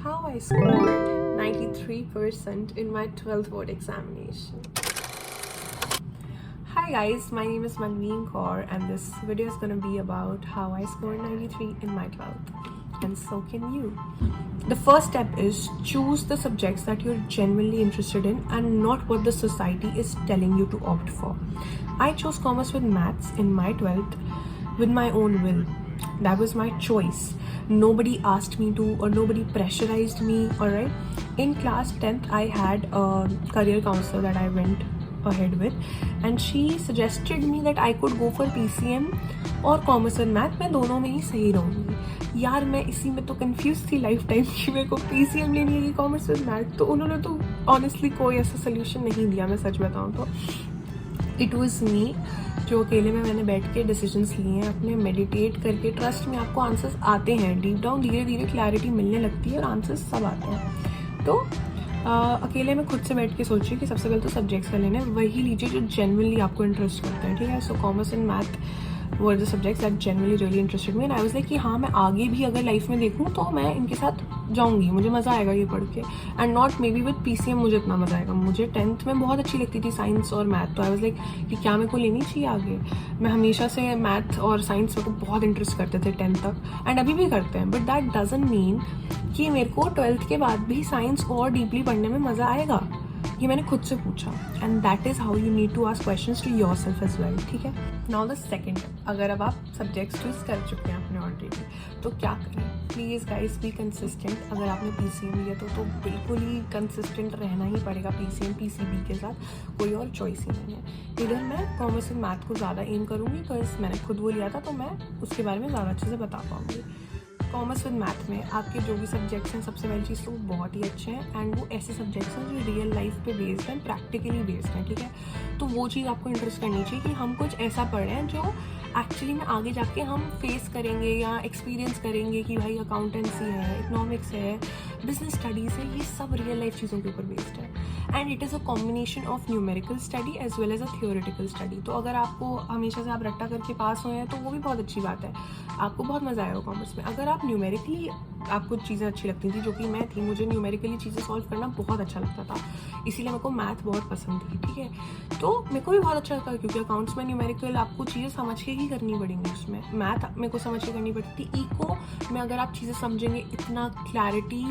how I scored 93% in my 12th board examination. Hi guys, my name is Manveen Kaur and this video is going to be about how I scored 93 in my 12th, and so can you. The first step is choose the subjects that you're genuinely interested in and not what the society is telling you to opt for. I chose commerce with maths in my 12th with my own will. That was my choice. Nobody asked me to, or nobody pressurized me, alright? In class 10th, I had a career counselor that I went ahead with, and she suggested me that I could go for PCM और commerce and math. मैं दोनों में ही सही रहूँगी. यार मैं इसी में तो कंफ्यूज थी लाइफ टाइम कि मेरे को PCM लेनी है कि कॉमर्स विद मैथ. तो उन्होंने तो ऑनेस्टली कोई ऐसा सोल्यूशन नहीं दिया, मैं सच बताऊँ तो. इट वॉज मी जो अकेले में मैंने बैठ के डिसीजंस लिए हैं अपने, मेडिटेट करके. ट्रस्ट में आपको आंसर्स आते हैं डीप डाउन, धीरे धीरे क्लैरिटी मिलने लगती है और आंसर्स सब आते हैं. तो अकेले में खुद से बैठ के सोचिए कि सबसे पहले तो सब्जेक्ट्स का लेना है, वही लीजिए जो जेन्युइनली आपको इंटरेस्ट करते हैं, ठीक है. सो commerce and math were the subjects that genuinely really interested me, and I was like कि हाँ मैं आगे भी अगर लाइफ में देखूँ तो मैं इनके साथ जाऊँगी, मुझे मज़ा आएगा ये पढ़ के. And not may be with PCM मुझे इतना मज़ा आएगा. मुझे 10th में बहुत अच्छी लगती थी साइंस और मैथ, तो आई वाज लाइक कि क्या मेरे को लेनी चाहिए आगे. मैं हमेशा से मैथ और साइंस मेरे को बहुत इंटरेस्ट करते थे 10th तक, एंड अभी भी करते हैं. बट दैट डजंट मीन कि मेरे को 12th के बाद भी साइंस और डीपली पढ़ने में मज़ा आएगा. ये मैंने खुद से पूछा, and that is how you need to ask questions to your self as well, ठीक है. नाउ द सेकेंड, अगर अब आप सब्जेक्ट्स चूज कर चुके हैं अपने ऑलरेडी, तो क्या करें. Please guys be consistent. अगर आपने PCM लिया तो बिल्कुल ही कंसिस्टेंट रहना ही पड़ेगा PCM PCB के साथ, कोई और चॉइस ही नहीं है. इधर मैं कॉमर्स एंड मैथ को ज़्यादा एम करूँगी बिकॉज मैंने खुद वो लिया था, तो मैं उसके बारे में ज़्यादा अच्छे से बता पाऊँगी. कॉमर्स विद मैथ में आपके जो भी सब्जेक्ट्स हैं, सबसे पहली चीज़ तो वो बहुत ही अच्छे हैं, एंड वो ऐसे सब्जेक्ट्स हैं जो रियल लाइफ पे बेस्ड हैं, प्रैक्टिकली बेस्ड हैं, ठीक है. तो वो चीज़ आपको इंटरेस्ट करनी चाहिए कि हम कुछ ऐसा पढ़ रहे हैं जो एक्चुअली में आगे जाके हम फेस करेंगे या एक्सपीरियंस करेंगे कि भाई अकाउंटेंसी है, इकोनॉमिक्स है, बिजनेस स्टडीज़ है, ये सब रियल लाइफ चीज़ों के ऊपर बेस्ड है. And it is a combination of numerical study as well as a theoretical study. तो अगर आपको हमेशा से आप रट्टा करके पास हुए हैं तो वो भी बहुत अच्छी बात है, आपको बहुत मज़ा आएगा कॉमर्स में. अगर आप न्यूमेरिकली, आपको चीज़ें अच्छी लगती थी, जो कि मैं थी, मुझे न्यूमेरिकली चीज़ें सॉल्व करना बहुत अच्छा लगता था, इसीलिए मेरे को मैथ बहुत पसंद थी, ठीक है. तो मेरे को भी बहुत अच्छा लगता है क्योंकि अकाउंट्स में न्यूमेरिकल आपको चीज़ें समझ के ही करनी पड़ेंगी. उसमें मैथ मेरे को समझ के करनी पड़ती थी. इको में अगर आप चीज़ें समझेंगे, इतना क्लैरिटी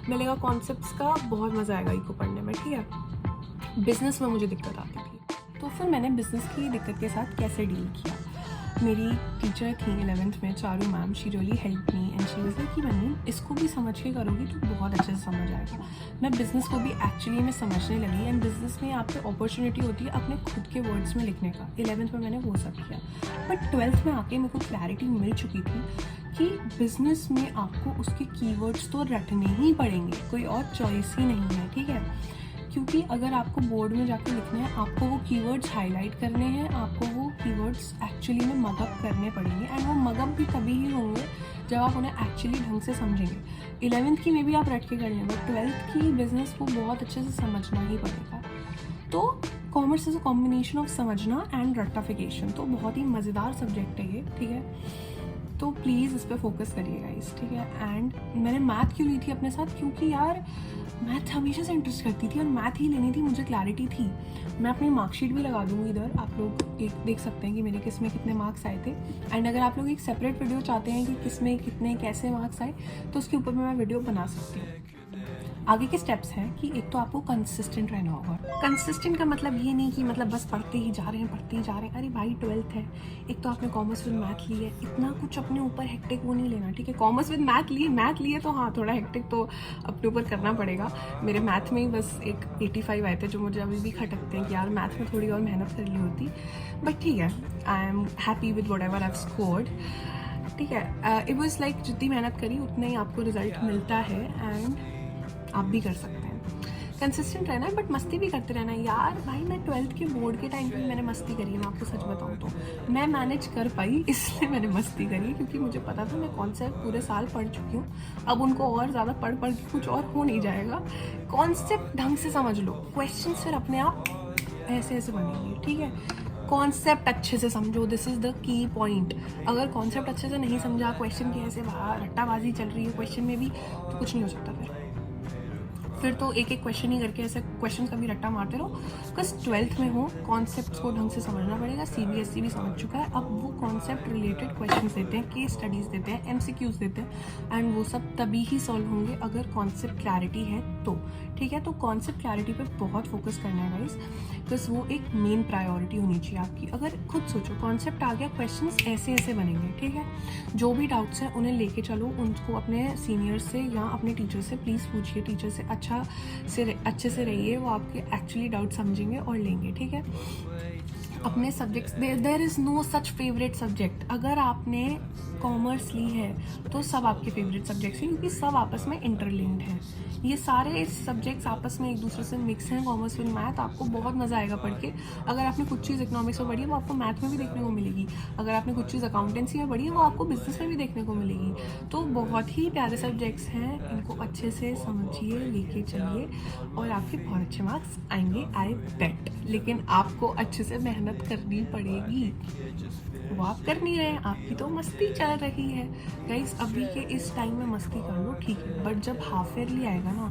मिलेगा कॉन्सेप्ट्स का, बहुत मज़ा आएगा इको पढ़ने में, ठीक है. बिजनेस में मुझे दिक्कत आती थी, तो फिर मैंने बिजनेस की दिक्कत के साथ कैसे डील किया. मेरी टीचर थी 11th में, Charu ma'am. She really help me and she was like कि मनी इसको भी समझ के करोगी तो बहुत अच्छे से समझ आएगा. मैं बिज़नेस को भी एक्चुअली में समझने लगी, एंड बिज़नेस में आप पे अपॉर्चुनिटी होती है अपने खुद के वर्ड्स में लिखने का. 11th में मैंने वो सब किया, बट 12th में आके मेरे को क्लैरिटी मिल चुकी थी कि बिज़नेस में आपको उसके कीवर्ड्स तो रटने ही पड़ेंगे, कोई और चॉइस ही नहीं है, ठीक है. क्योंकि अगर आपको बोर्ड में जाकर लिखना है, आपको वो कीवर्ड्स हाईलाइट करने हैं, आपको वो कीवर्ड्स एक्चुअली में मगअप करने पड़ेंगे, एंड वो मगअप भी तभी ही होंगे जब आप उन्हें एक्चुअली ढंग से समझेंगे. 11th की में भी आप रट के कर लें, बट 12th की बिजनेस को बहुत अच्छे से समझना ही पड़ेगा. तो commerce is a combination of समझना एंड रट्टाफिकेशन. तो बहुत ही मज़ेदार सब्जेक्ट है ये, ठीक है. तो प्लीज़ इस पर फोकस करिएगा इस, ठीक है. एंड मैंने मैथ क्यों ली थी अपने साथ, क्योंकि यार मैथ हमेशा से इंटरेस्ट करती थी और मैथ ही लेनी थी, मुझे क्लैरिटी थी. मैं अपनी मार्कशीट भी लगा दूँगी इधर, आप लोग एक देख सकते हैं कि मेरे किस में कितने मार्क्स आए थे. एंड अगर आप लोग एक सेपरेट वीडियो चाहते हैं कि किस में कितने कैसे मार्क्स आए, तो उसके ऊपर मैं वीडियो बना सकती हूँ. आगे के स्टेप्स हैं कि एक तो आपको कंसिस्टेंट रहना होगा. कंसिस्टेंट का मतलब ये नहीं कि मतलब बस पढ़ते ही जा रहे हैं. अरे भाई 12th है, एक तो आपने कॉमर्स विद मैथ ली है, इतना कुछ अपने ऊपर हेक्टिक वो नहीं लेना, ठीक है. कॉमर्स विद मैथ लिए तो हाँ थोड़ा हेक्टिक तो अपने ऊपर करना पड़ेगा. मेरे मैथ में ही बस एक 85 आए थे, जो मुझे अभी भी खटकते हैं कि यार मैथ में थोड़ी और मेहनत कर ली होती, बट ठीक है. I am happy with what ever I have scored, ठीक है. इट वॉज लाइक जितनी मेहनत करी उतना ही आपको रिजल्ट मिलता है, एंड आप भी कर सकते हैं. कंसिस्टेंट रहना है, बट मस्ती भी करते रहना है. यार भाई मैं 12th के बोर्ड के टाइम पे मैंने मस्ती करी है, मैं आपको सच बताऊँ तो. मैं मैनेज कर पाई इसलिए मैंने मस्ती करी, क्योंकि मुझे पता था मैं कॉन्सेप्ट पूरे साल पढ़ चुकी हूँ. अब उनको और ज़्यादा पढ़ के कुछ और हो नहीं जाएगा. कॉन्सेप्ट ढंग से समझ लो, क्वेश्चन फिर अपने आप ऐसे ऐसे बनेंगे, ठीक है. कॉन्सेप्ट अच्छे से समझो, this is the key point. अगर कॉन्सेप्ट अच्छे से नहीं समझा, क्वेश्चन की ऐसे रट्टाबाजी चल रही है क्वेश्चन में भी, तो कुछ नहीं हो सकता। फिर तो एक एक क्वेश्चन ही करके ऐसे क्वेश्चन का भी रट्टा मारते रहो। बिकॉज 12th में हो, कॉन्सेप्ट्स को ढंग से समझना पड़ेगा। CBSE भी समझ चुका है, अब वो कॉन्सेप्ट रिलेटेड क्वेश्चन देते हैं, केस स्टडीज़ देते हैं, MCQs देते हैं, एंड वो सब तभी ही सॉल्व होंगे अगर कॉन्सेप्ट क्लैरिटी है तो। ठीक है, तो कॉन्सेप्ट क्लैरिटी पर बहुत फोकस करना है गाइस, बिकॉज वो एक मेन प्रायोरिटी होनी चाहिए आपकी। अगर खुद सोचो कॉन्सेप्ट आ गया, क्वेश्चंस ऐसे ऐसे बनेंगे। ठीक है, जो भी डाउट्स हैं उन्हें लेके चलो, उनको अपने सीनियर से या अपने टीचर से प्लीज़ पूछिए। टीचर से अच्छे से रहिए, वो आपके एक्चुअली डाउट समझेंगे और लेंगे। ठीक है, अपने subjects, there is no such favourite subject. अगर आपने कॉमर्स ली है तो सब आपके फेवरेट सब्जेक्ट्स हैं, क्योंकि सब आपस में इंटरलिंक्ड हैं। ये सारे सब्जेक्ट्स आपस में एक दूसरे से मिक्स हैं। कॉमर्स विद मैथ, आपको बहुत मज़ा आएगा पढ़ के। अगर आपने कुछ चीज़ इकोनॉमिक्स में पढ़ी है वो आपको मैथ में भी देखने को मिलेगी। अगर आपने कुछ चीज़ अकाउंटेंसी में पढ़ी है वो आपको बिजनेस में भी देखने को मिलेगी। तो बहुत ही प्यारे सब्जेक्ट्स हैं, इनको अच्छे से समझिए, लेके चलिए और आपके बहुत अच्छे मार्क्स आएंगे, आई बेट। लेकिन आपको अच्छे से मेहनत करनी पड़ेगी, वो आप कर नहीं रहे हैं, आपकी तो मस्ती चल रही है। गाइस, अभी के इस टाइम में मस्ती कर लो, ठीक है, बट जब हाफ ईयरली आएगा ना,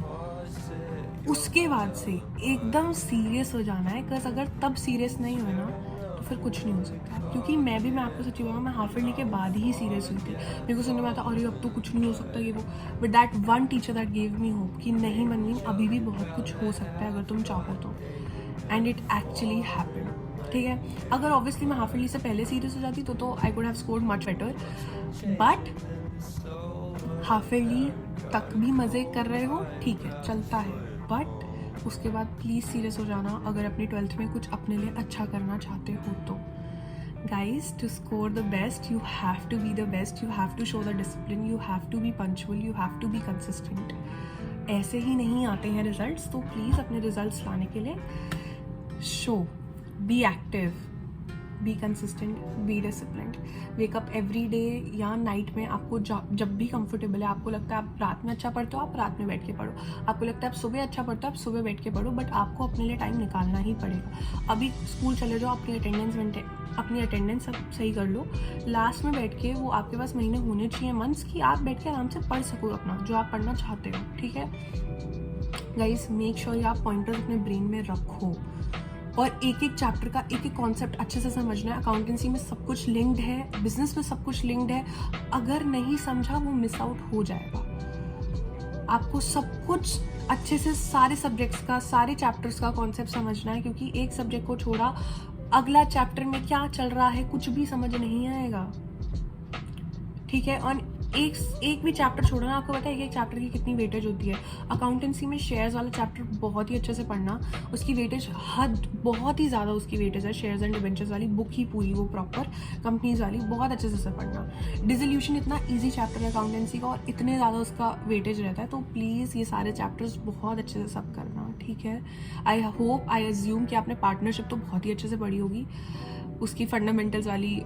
उसके बाद से एकदम सीरियस हो जाना है। बिकॉज अगर तब सीरियस नहीं हुए ना तो फिर कुछ नहीं हो सकता। क्योंकि मैं आपको सच्ची बताऊँ, मैं हाफ ईयरली के बाद ही सीरियस हुई थी। मेरे को सुनने में आता अरे अब तो कुछ नहीं हो सकता ये वो, but that one teacher that gave me hope कि नहीं मनवी, अभी भी बहुत कुछ हो सकता है अगर तुम चाहो तो। And it actually happened. ठीक है, अगर ऑब्वियसली मैं हाफ ईयरली से पहले सीरियस हो जाती तो I could have scored much better, but half yearly तक भी मज़े कर रहे हो, ठीक है, चलता है। बट उसके बाद प्लीज़ सीरियस हो जाना अगर अपनी 12th में कुछ अपने लिए अच्छा करना चाहते हो तो। Guys, to score the best, you have to be the best, you have to show the discipline, you have to be punctual, you have to be consistent. ऐसे ही नहीं आते हैं रिजल्ट्स, तो प्लीज़ अपने रिजल्ट्स लाने के लिए show, be active, be consistent, be disciplined, wake up every day या नाइट में। आपको जब भी कंफर्टेबल है, आपको लगता है आप रात में अच्छा पढ़ते हो, आप रात में बैठ के पढ़ो। आपको लगता है आप सुबह अच्छा पढ़ते हो, आप सुबह बैठ के पढ़ो, बट आपको अपने लिए टाइम निकालना ही पड़ेगा। अभी स्कूल चले जाओ, अपनी अटेंडेंस सब सही कर लो, लास्ट में बैठ के वो आपके पास महीने होने चाहिए, मंथ्स, कि आप बैठ के आराम से पढ़ सको अपना जो आप पढ़ना चाहते हो। ठीक है गाइस, मेक श्योर आप पॉइंटर्स अपने ब्रेन में रखो और एक एक चैप्टर का एक एक कॉन्सेप्ट अच्छे से समझना है। अकाउंटेंसी में सब कुछ लिंक्ड है, बिजनेस में सब कुछ लिंक्ड है। अगर नहीं समझा वो मिस आउट हो जाएगा। आपको सब कुछ अच्छे से सारे सब्जेक्ट्स का, सारे चैप्टर्स का कॉन्सेप्ट समझना है, क्योंकि एक सब्जेक्ट को छोड़ा अगला चैप्टर में क्या चल रहा है कुछ भी समझ नहीं आएगा। ठीक है, और एक भी चैप्टर छोड़ो ना, आपको पता है एक चैप्टर की कितनी वेटेज होती है। अकाउंटेंसी में शेयर्स वाला चैप्टर बहुत ही अच्छे से पढ़ना, उसकी वेटेज हद बहुत ही ज़्यादा उसकी वेटेज है। शेयर्स एंड डिबेंचर्स वाली बुक ही पूरी, वो प्रॉपर कंपनीज वाली, बहुत अच्छे से पढ़ना। डिसोल्यूशन इतना ईजी चैप्टर है अकाउंटेंसी का और इतने ज़्यादा उसका वेटेज रहता है, तो प्लीज़ ये सारे चैप्टर्स बहुत अच्छे से सब करना। ठीक है, आई होप, आई अज्यूम कि आपने पार्टनरशिप तो बहुत ही अच्छे से पढ़ी होगी, उसकी फंडामेंटल्स वाली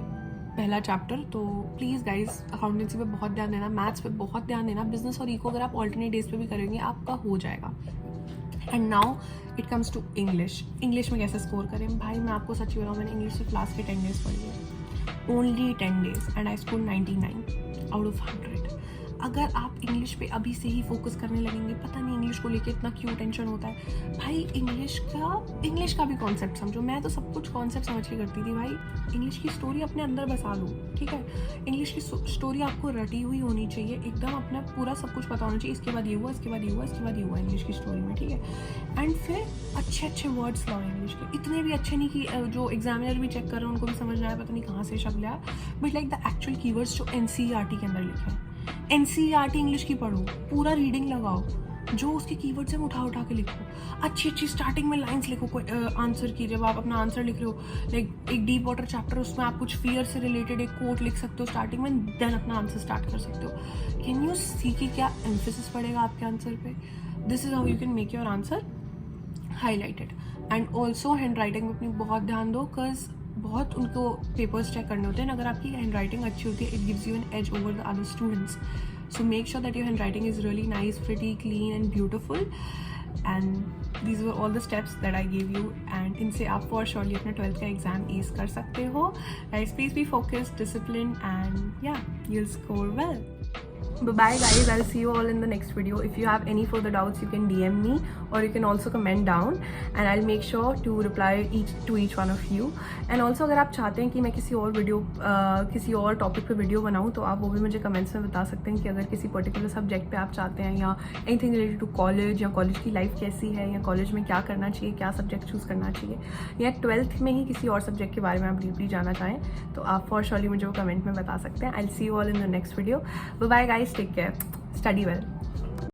पहला चैप्टर। तो प्लीज़ गाइज, अकाउंटेंसी पे बहुत ध्यान देना, मैथ्स पे बहुत ध्यान देना। बिजनेस और इको अगर आप ऑल्टरनेट डेज पे भी करेंगे आपका हो जाएगा। And now it comes to English. English में कैसे स्कोर करें भाई, मैं आपको सच्ची बताऊँ, मैंने इंग्लिश की क्लास के 10 डेज पढ़ी है, only 10 days, and I score 99 out of 100। अगर आप इंग्लिश पे अभी से ही फोकस करने लगेंगे, पता नहीं इंग्लिश को लेके इतना क्यों टेंशन होता है भाई, इंग्लिश का भी कॉन्सेप्ट समझो। मैं तो सब कुछ कॉन्सेप्ट समझ के करती थी भाई। इंग्लिश की स्टोरी अपने अंदर बसा लो, ठीक है, इंग्लिश की स्टोरी आपको रटी हुई होनी चाहिए, एकदम अपना पूरा सब कुछ पता होना चाहिए, इसके बाद ये हुआ, इसके बाद ये हुआ, इसके बाद ये हुआ इंग्लिश की स्टोरी में। ठीक है, एंड फिर अच्छे अच्छे वर्ड्स लाओ इंग्लिश के, इतने भी अच्छे नहीं कि जो एग्जामिनर भी चेक कर रहे हैं उनको भी समझ ना आया, पता नहीं कहाँ से शब्द आया, but like the actual keywords जो NCERT के अंदर लिखे हैं। NCERT इंग्लिश की पढ़ो, पूरा रीडिंग लगाओ, जो उसके कीवर्ड्स हैं उठा के लिखो, अच्छी स्टार्टिंग में लाइंस लिखो कोई आंसर की। जब आप अपना आंसर लिख रहे हो, लाइक एक डीप वाटर चैप्टर, उसमें आप कुछ फियर से रिलेटेड एक कोट लिख सकते हो स्टार्टिंग में, देन अपना आंसर स्टार्ट कर सकते हो। कैन यू सी कि क्या एम्फेसिस पड़ेगा आपके आंसर पे। This is how you can make your answer highlighted. And also hand writing में अपनी बहुत ध्यान दो, बिकॉज बहुत उनको पेपर्स चेक करने होते हैं। अगर आपकी हैंड राइटिंग अच्छी होती है, it gives you an edge over the other students. So make sure that your hand writing is really nice, pretty, clean and beautiful. And these were all the steps that I give you, and इनसे आप for surely अपना 12th का exam S कर सकते हो. Guys, please be focused, discipline, and या, you'll score well. Bye guys, I'll see you all in the next video. If you have any further doubts, you can DM me or you can also comment down and I'll make sure to reply to each one of you. And also अगर आप चाहते हैं कि मैं किसी और topic पे video बनाऊँ तो आप वो भी मुझे कमेंट्स में बता सकते हैं कि अगर किसी पर्टिकुलर सब्जेक्ट पे आप चाहते हैं, या एनीथिंग रिलेटेड टू कॉलेज, या कॉलेज की लाइफ कैसी है, या कॉलेज में क्या करना चाहिए, क्या सब्जेक्ट चूज़ करना चाहिए, या 12th में ही किसी और सब्जेक्ट के बारे में आप डीपली जानना चाहें तो आप फॉर श्योरली मुझे वो कमेंट में बता सकते हैं. I will see you all in the next video. Bye guys, take care, study well.